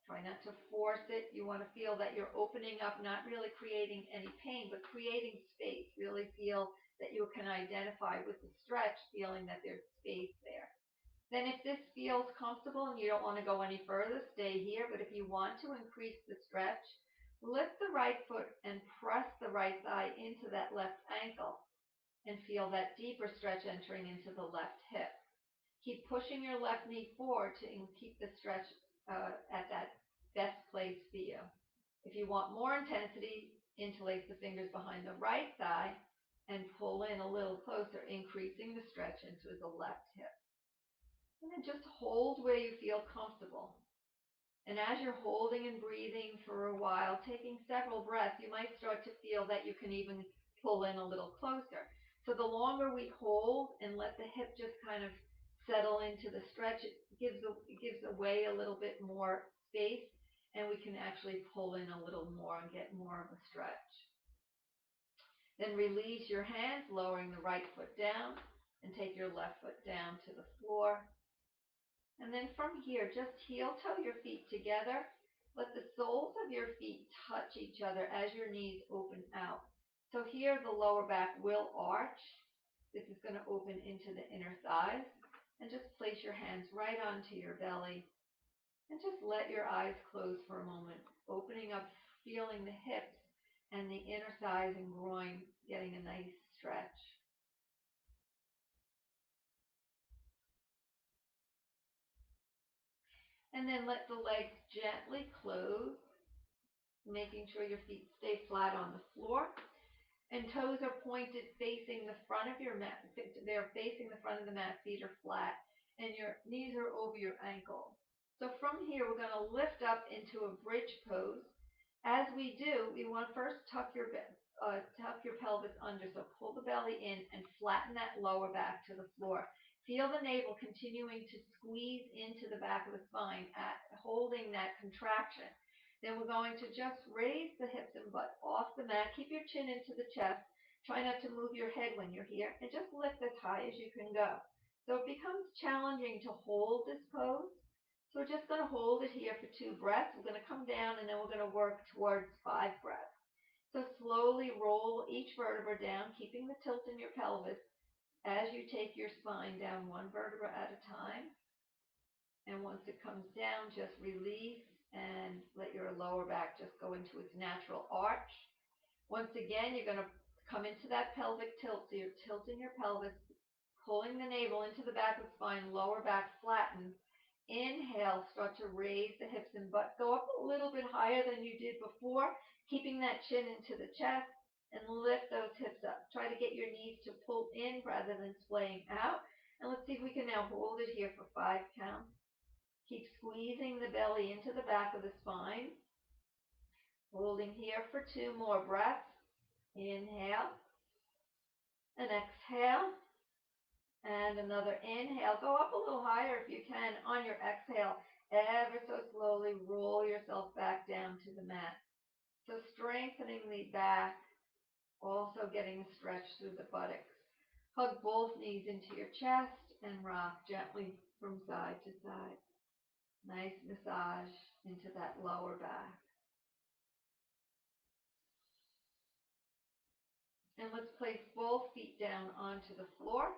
Try not to force it. You want to feel that you're opening up, not really creating any pain, but creating space. Really feel that you can identify with the stretch, feeling that there's space there. Then if this feels comfortable and you don't want to go any further, stay here. But if you want to increase the stretch, lift the right foot and press the right thigh into that left ankle and feel that deeper stretch entering into the left hip. Keep pushing your left knee forward to keep the stretch at that best place for you. If you want more intensity, interlace the fingers behind the right thigh and pull in a little closer, increasing the stretch into the left hip. And then just hold where you feel comfortable. And as you're holding and breathing for a while, taking several breaths, you might start to feel that you can even pull in a little closer. So the longer we hold and let the hip just kind of settle into the stretch, it gives away a little bit more space, and we can actually pull in a little more and get more of a stretch. Then release your hands, lowering the right foot down, and take your left foot down to the floor. And then from here, just heel-toe your feet together. Let the soles of your feet touch each other as your knees open out. So here the lower back will arch. This is going to open into the inner thighs. And just place your hands right onto your belly. And just let your eyes close for a moment, opening up, feeling the hips and the inner thighs and groin getting a nice stretch. And then let the legs gently close, making sure your feet stay flat on the floor. And toes are pointed facing the front of your mat. They're facing the front of the mat, feet are flat, and your knees are over your ankles. So from here, we're going to lift up into a bridge pose. As we do, we want to first tuck your pelvis under. So pull the belly in and flatten that lower back to the floor. Feel the navel continuing to squeeze into the back of the spine, holding that contraction. Then we're going to just raise the hips and butt off the mat. Keep your chin into the chest. Try not to move your head when you're here. And just lift as high as you can go. So it becomes challenging to hold this pose. So we're just going to hold it here for 2 breaths. We're going to come down and then we're going to work towards 5 breaths. So slowly roll each vertebra down, keeping the tilt in your pelvis as you take your spine down 1 vertebra at a time. And once it comes down, just release and let your lower back just go into its natural arch. Once again, you're going to come into that pelvic tilt. So you're tilting your pelvis, pulling the navel into the back of the spine, lower back flattened. Inhale, start to raise the hips and butt. Go up a little bit higher than you did before, keeping that chin into the chest, and lift those hips up. Try to get your knees to pull in rather than splaying out. And let's see if we can now hold it here for 5 counts. Keep squeezing the belly into the back of the spine. Holding here for 2 more breaths. Inhale. And exhale. And another inhale. Go up a little higher if you can on your exhale. Ever so slowly roll yourself back down to the mat. So strengthening the back. Also getting a stretch through the buttocks. Hug both knees into your chest and rock gently from side to side. Nice massage into that lower back. And let's place both feet down onto the floor.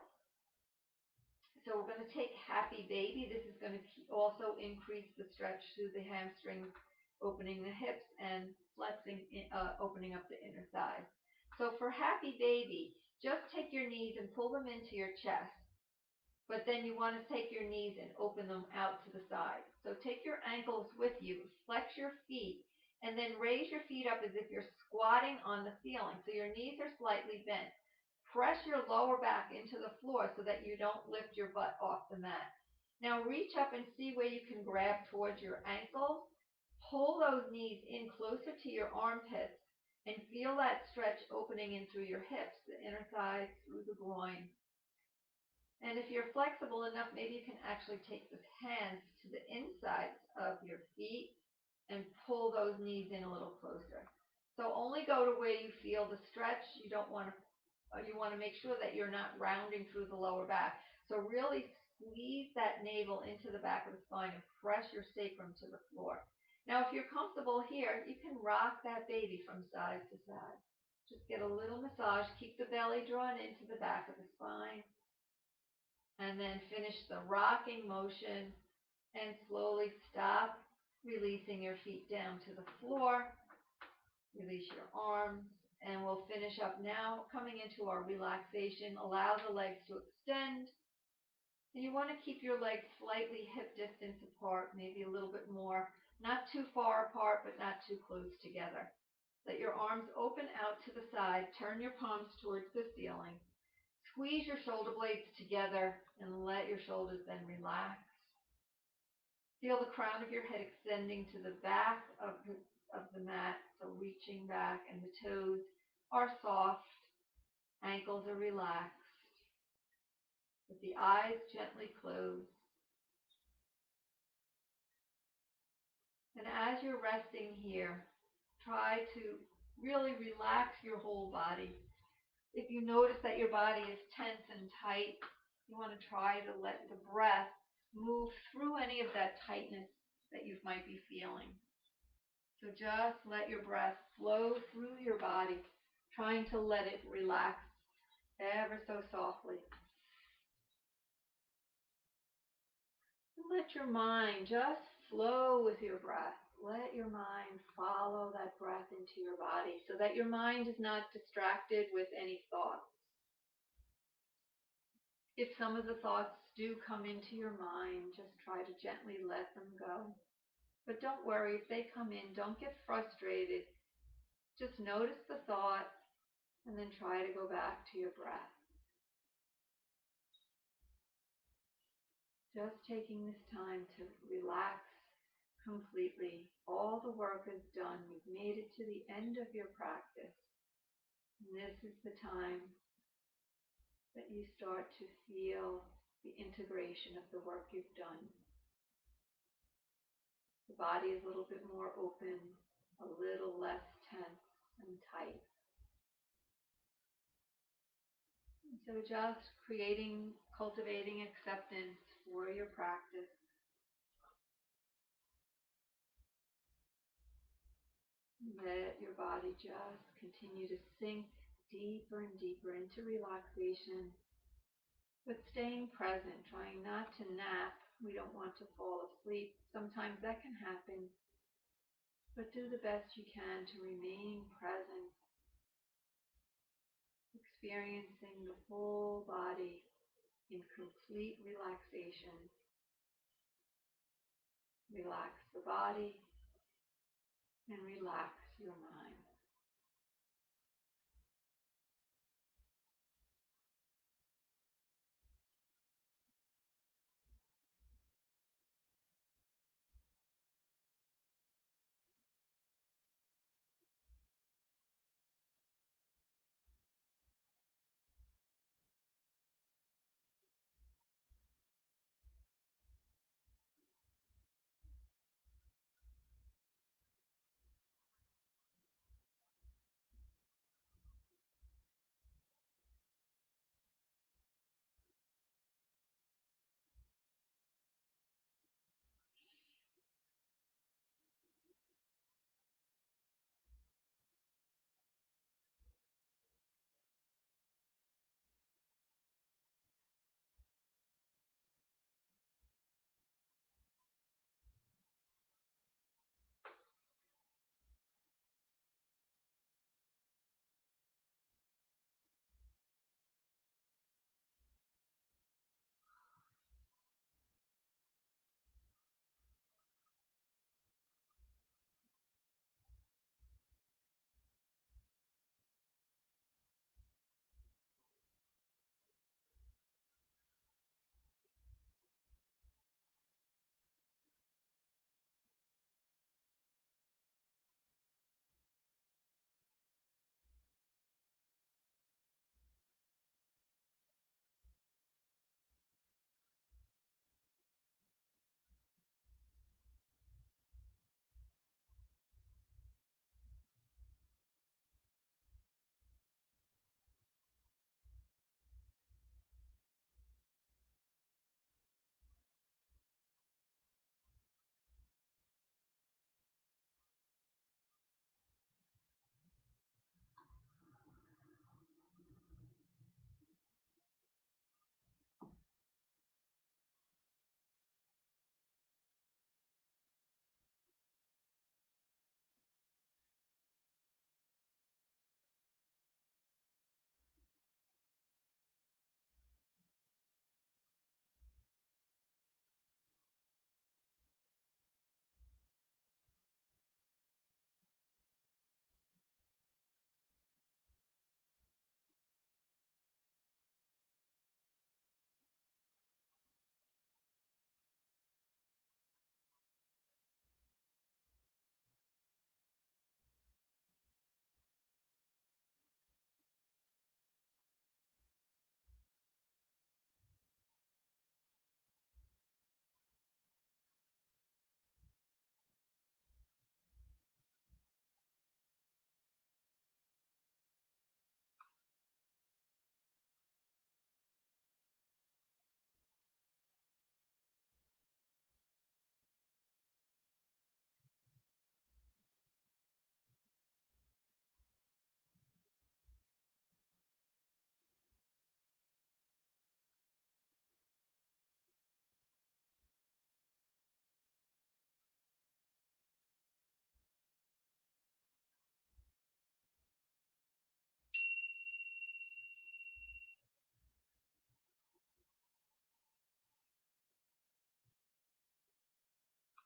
So we're going to take Happy Baby. This is going to also increase the stretch through the hamstrings, opening the hips and flexing, opening up the inner thighs. So for Happy Baby, just take your knees and pull them into your chest. But then you want to take your knees and open them out to the side. So take your ankles with you, flex your feet, and then raise your feet up as if you're squatting on the ceiling. So your knees are slightly bent. Press your lower back into the floor so that you don't lift your butt off the mat. Now reach up and see where you can grab towards your ankles. Pull those knees in closer to your armpits and feel that stretch opening in through your hips, the inner thighs, through the groin. And if you're flexible enough, maybe you can actually take the hands to the insides of your feet and pull those knees in a little closer. So only go to where you feel the stretch. You want to make sure that you're not rounding through the lower back. So really squeeze that navel into the back of the spine and press your sacrum to the floor. Now, if you're comfortable here, you can rock that baby from side to side. Just get a little massage. Keep the belly drawn into the back of the spine. And then finish the rocking motion and slowly stop, releasing your feet down to the floor. Release your arms. And we'll finish up now, coming into our relaxation. Allow the legs to extend. And you want to keep your legs slightly hip distance apart, maybe a little bit more. Not too far apart, but not too close together. Let your arms open out to the side. Turn your palms towards the ceiling. Squeeze your shoulder blades together and let your shoulders then relax. Feel the crown of your head extending to the back of the mat, so reaching back, and the toes are soft. Ankles are relaxed. With the eyes gently closed. And as you're resting here, try to really relax your whole body. If you notice that your body is tense and tight, you want to try to let the breath move through any of that tightness that you might be feeling. So just let your breath flow through your body, trying to let it relax ever so softly. And let your mind just flow with your breath. Let your mind follow that breath into your body so that your mind is not distracted with any thoughts. If some of the thoughts do come into your mind, just try to gently let them go. But don't worry if they come in. Don't get frustrated. Just notice the thought and then try to go back to your breath. Just taking this time to relax completely. All the work is done. You've made it to the end of your practice. And this is the time that you start to feel the integration of the work you've done. The body is a little bit more open, a little less tense and tight. And so just cultivating acceptance for your practice. Let your body just continue to sink deeper and deeper into relaxation, but staying present, trying not to nap. We don't want to fall asleep. Sometimes that can happen, but do the best you can to remain present, experiencing the whole body in complete relaxation. Relax the body and relax your mind.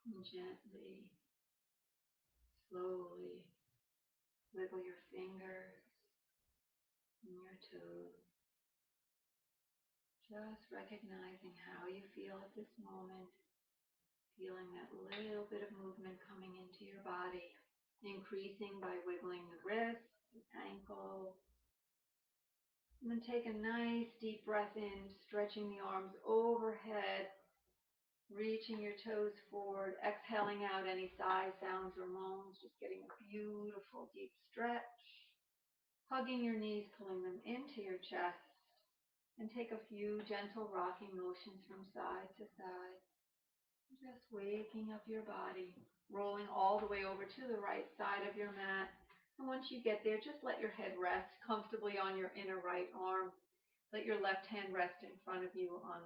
And gently, slowly wiggle your fingers and your toes, just recognizing how you feel at this moment, feeling that little bit of movement coming into your body, increasing by wiggling the wrists, the ankle. And then take a nice deep breath in, stretching the arms overhead, reaching your toes forward, exhaling out any sigh sounds or moans, just getting a beautiful deep stretch. Hugging your knees, pulling them into your chest, and take a few gentle rocking motions from side to side. Just waking up your body, rolling all the way over to the right side of your mat. And once you get there, just let your head rest comfortably on your inner right arm. Let your left hand rest in front of you on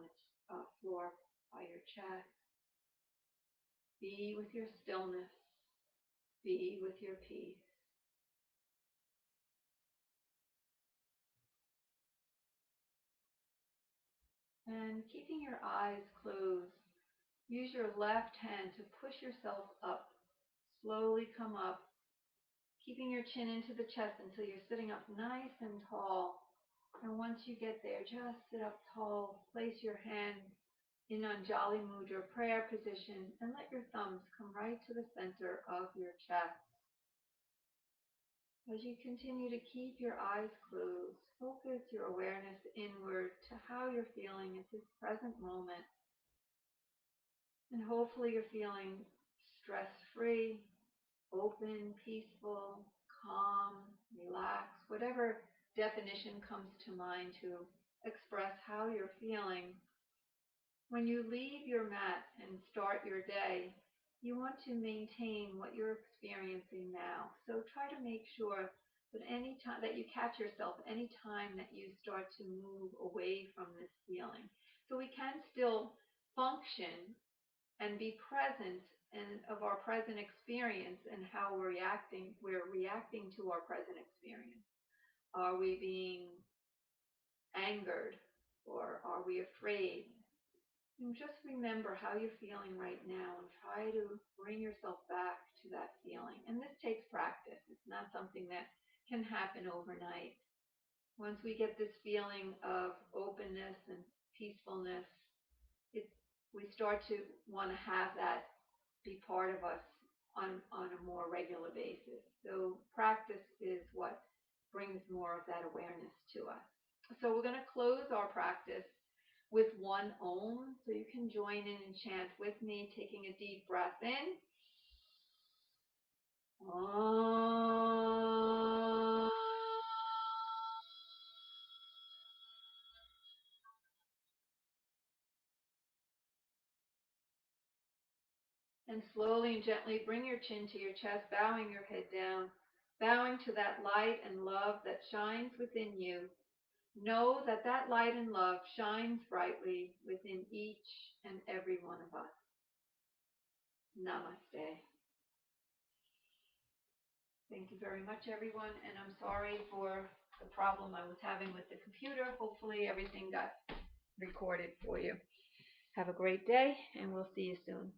the floor by your chest. Be with your stillness. Be with your peace. And keeping your eyes closed, use your left hand to push yourself up. Slowly come up, keeping your chin into the chest until you're sitting up nice and tall. And once you get there, just sit up tall. Place your hand in Anjali Mudra, prayer position, and let your thumbs come right to the center of your chest. As you continue to keep your eyes closed, focus your awareness inward to how you're feeling at this present moment. And hopefully you're feeling stress-free, open, peaceful, calm, relaxed, whatever definition comes to mind to express how you're feeling. When you leave your mat and start your day, you want to maintain what you're experiencing now. So try to make sure that any time that you catch yourself, any time that you start to move away from this feeling. So we can still function and be present and of our present experience and how we're reacting to our present experience. Are we being angered or are we afraid? And just remember how you're feeling right now and try to bring yourself back to that feeling. And this takes practice. It's not something that can happen overnight. Once we get this feeling of openness and peacefulness, we start to want to have that be part of us on a more regular basis. So practice is what brings more of that awareness to us. So we're going to close our practice with one Om. So you can join in and chant with me, taking a deep breath in. Om. And slowly and gently bring your chin to your chest, bowing your head down, bowing to that light and love that shines within you. Know that that light and love shines brightly within each and every one of us. Namaste. Thank you very much, everyone, and I'm sorry for the problem I was having with the computer. Hopefully everything got recorded for you. Have a great day, and we'll see you soon.